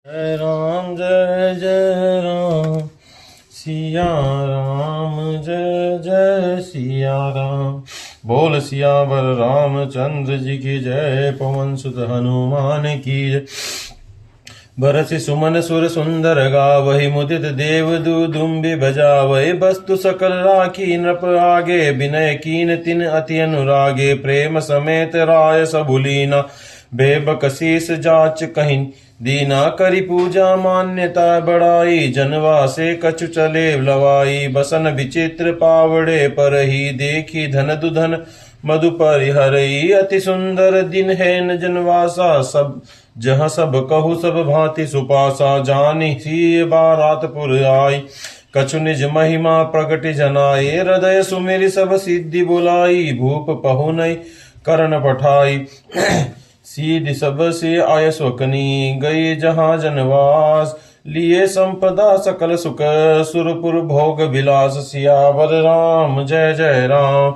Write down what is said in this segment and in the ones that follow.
जय जय राम सिया राम, जय जय सिया राम। बोल सियावर रामचंद्र जी की जय, पवन सुत हनुमान की जय। बरसि सुमन सुर सुंदर गावहि, मुदित देव दुदुम्बि बजावहि। वस्तु सकल राखी नृप आगे, विनय कीन तिन अति अनुरागे। प्रेम समेत राय सबु लीना, बेबक शीस जाच कहीं दीना। करि पूजा मान्यता बढ़ाई, जनवासे कछु चले लवाई। बसन विचित्र पावड़े परही, देखी धन दुधन मधु परिहरई। अति सुंदर दिन है न जनवासा, सब जहाँ सब कहु सब भांति सुपासा। जानि सी बारातपुर आई, कछु निज महिमा प्रगट जनाए। हृदय सुमेरि सब सिद्धि बुलाई, भूप पहु नहीं करण पठाई। सीध सब से आय स्वकनी, गए जहाँ जनवास। लिए संपदा सकल सुख, सुरपुर भोग विलास। सियावर राम जय जय राम,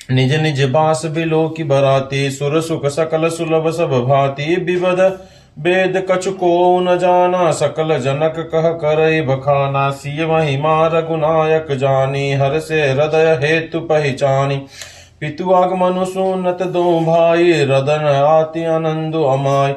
निज निज बास बिलो की बराती। सुर सुख सकल सुलभ सब भांति, विविध वेद कछु को न जाना। सकल जनक कह करई बखाना, सिय महिमा रघुनायक जानी। हर से हृदय हेतु पहचानी, पितु आगमनु सुनत दो भाई। रदन आति आनंद अमाय,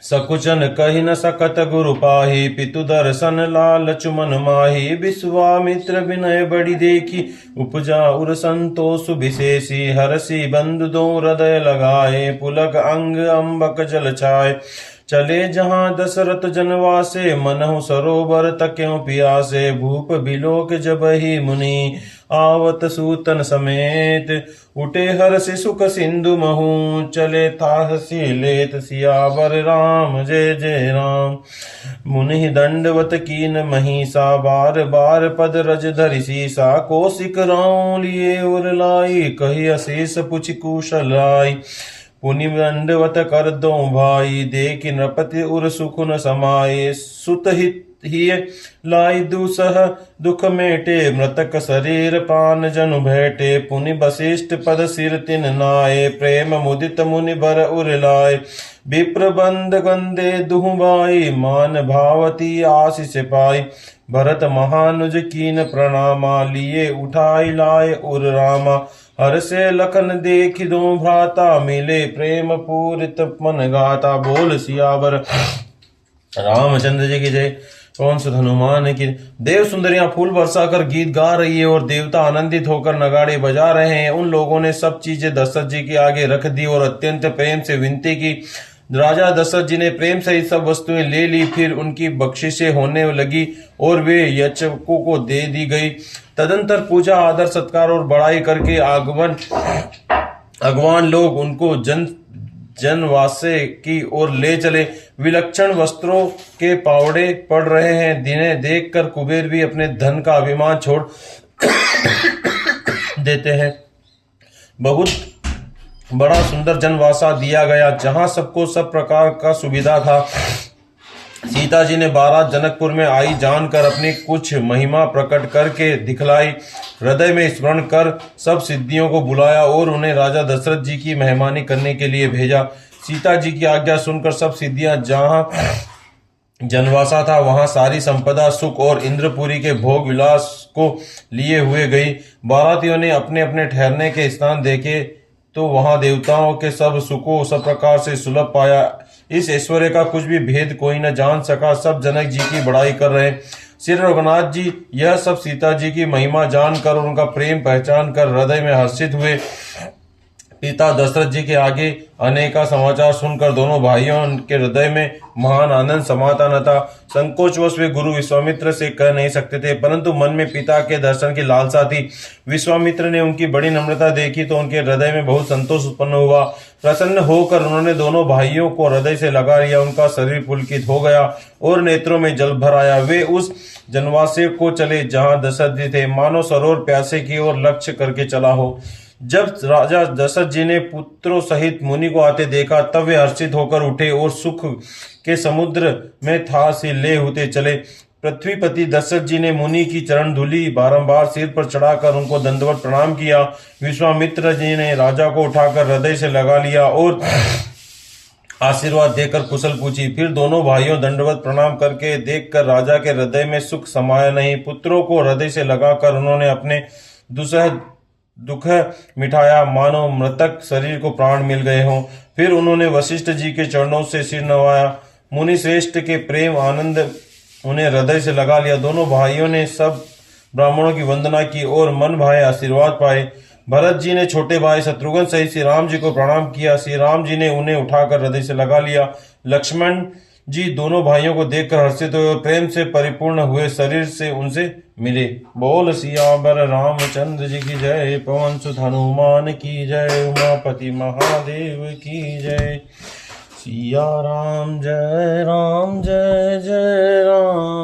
सकुचन कहि न सकत गुरु पाहि। पितु दर्शन लालचु मन माहि, विश्वामित्र विनय बड़ी देखी। उपजा उर संतोष विशेषी, हरषि बंधु दो हृदय लगाए। पुलक अंग अम्बक जल छाय, चले जहाँ दशरथ जनवासे। मनहु सरोवर तक्यों पियासे, भूप बिलोक जबहि मुनि। आवत सूतन समेत, उठे हर्षि सुख सिंधु महु। चले ताहसी लेत, सियावर राम जय जय राम। मुनि दंडवत कीन महिषा, बार बार पद रज धरि सीसा। कौशिक राम लिए उर लाई, कही अशेष पुछ कुशलाई। पुनि दंडवत कर दो भाई, देख नृपति उर सुख न समाये। सुत हित ही लाई दुसह दुख मेटे, मृतक शरीर पान जनु भेटे। पुनि वशिष्ठ पद सिर तिन नाये, प्रेम मुदित मुनि बर उर लाए। विप्र बंद गंदे दुहु बाई, मान भावती आशीष पाई। भरत महानुज कीन प्रणामा, लिए उठाई लाए उर रामा। हर से लखन देखि दो भ्राता, मिले प्रेम पूरित मन गाता। बोल सियावर रामचंद्र जी की जय, पवन सुत हनुमान की। देव सुंदरियां फूल बरसा कर गीत गा रही है और देवता आनंदित होकर नगाड़े बजा रहे हैं। उन लोगों ने सब चीजें दशरथ जी के आगे रख दी और अत्यंत प्रेम से विनती की। राजा दशरथ जी ने प्रेम से सब वस्तुएं ले ली। फिर उनकी बख्शिशें होने लगी और वे याचकों को दे दी गई। तदंतर पूजा आदर सत्कार और बड़ाई करके अगवान लोग उनको जनवासे की ओर ले चले। विलक्षण वस्त्रों के पावड़े पड़ रहे हैं, जिन्हें देखकर कुबेर भी अपने धन का अभिमान छोड़ देते हैं। बहुत बड़ा सुंदर जनवासा दिया गया, जहां सबको सब प्रकार का सुविधा था। सीता जी ने बारात जनकपुर में आई जानकर अपनी कुछ महिमा प्रकट करके दिखलाई। हृदय में स्मरण कर सब सिद्धियों को बुलाया और उन्हें राजा दशरथ जी की मेहमानी करने के लिए भेजा। सीता जी की आज्ञा सुनकर सब सिद्धियां जहां जनवासा था वहां सारी संपदा सुख और इंद्रपुरी के भोग विलास को लिए हुए गई। बारातियों ने अपने अपने ठहरने के स्थान देखे तो वहां देवताओं के सब सुखों सब प्रकार से सुलभ पाया। इस ऐश्वर्य का कुछ भी भेद कोई न जान सका। सब जनक जी की बड़ाई कर रहे। श्री रघुनाथ जी यह सब सीता जी की महिमा जानकर और उनका प्रेम पहचान कर हृदय में हर्षित हुए। पिता दशरथ जी के आगे अनेका समाचार सुनकर दोनों भाइयों के हृदय में महान आनंद समाता न था। संकोचवश वे गुरु विश्वामित्र से कह नहीं सकते थे, परंतु मन में पिता के दर्शन की लालसा थी। विश्वामित्र ने उनकी बड़ी नम्रता देखी तो उनके हृदय में बहुत संतोष उत्पन्न हुआ। प्रसन्न होकर उन्होंने दोनों भाइयों को हृदय से लगा लिया। उनका शरीर पुलकित हो गया और नेत्रों में जल भर आया। वे उस जनवासे को चले जहाँ दशरथ जी थे, मानो सरोवर प्यासे की ओर लक्ष्य करके चला हो। जब राजा दशरथ जी ने पुत्रों सहित मुनि को आते देखा, तब वे हर्षित होकर उठे और सुख के समुद्र में था से ले होते चले। पृथ्वीपति दशरथ जी ने मुनि की चरण धूलि बारंबार सिर पर चढ़ाकर उनको दंडवत प्रणाम किया। विश्वामित्र जी ने राजा को उठाकर हृदय से लगा लिया और आशीर्वाद देकर कुशल पूछी। फिर दोनों भाइयों दंडवत प्रणाम करके देखकर राजा के हृदय में सुख समाया नहीं। पुत्रों को हृदय से लगाकर उन्होंने अपने दुसह दुख मिटाया, मानो मृतक शरीर को प्राण मिल गए हों। फिर उन्होंने वशिष्ठ जी के चरणों से सिर नवाया। मुनि श्रेष्ठ के प्रेम आनंद उन्हें हृदय से लगा लिया। दोनों भाइयों ने सब ब्राह्मणों की वंदना की और मन भाए आशीर्वाद पाए। भरत जी ने छोटे भाई शत्रुघ्न सहित श्री राम जी को प्रणाम किया। श्री राम जी ने उन्हें उठाकर हृदय से लगा लिया। लक्ष्मण जी दोनों भाइयों को देखकर हर्षित हुए और प्रेम से परिपूर्ण हुए शरीर से उनसे मिले। बोल सियावर रामचंद्र जी की जय, पवन सुत हनुमान की जय, उमापति महादेव की जय। सिया राम जय जय राम।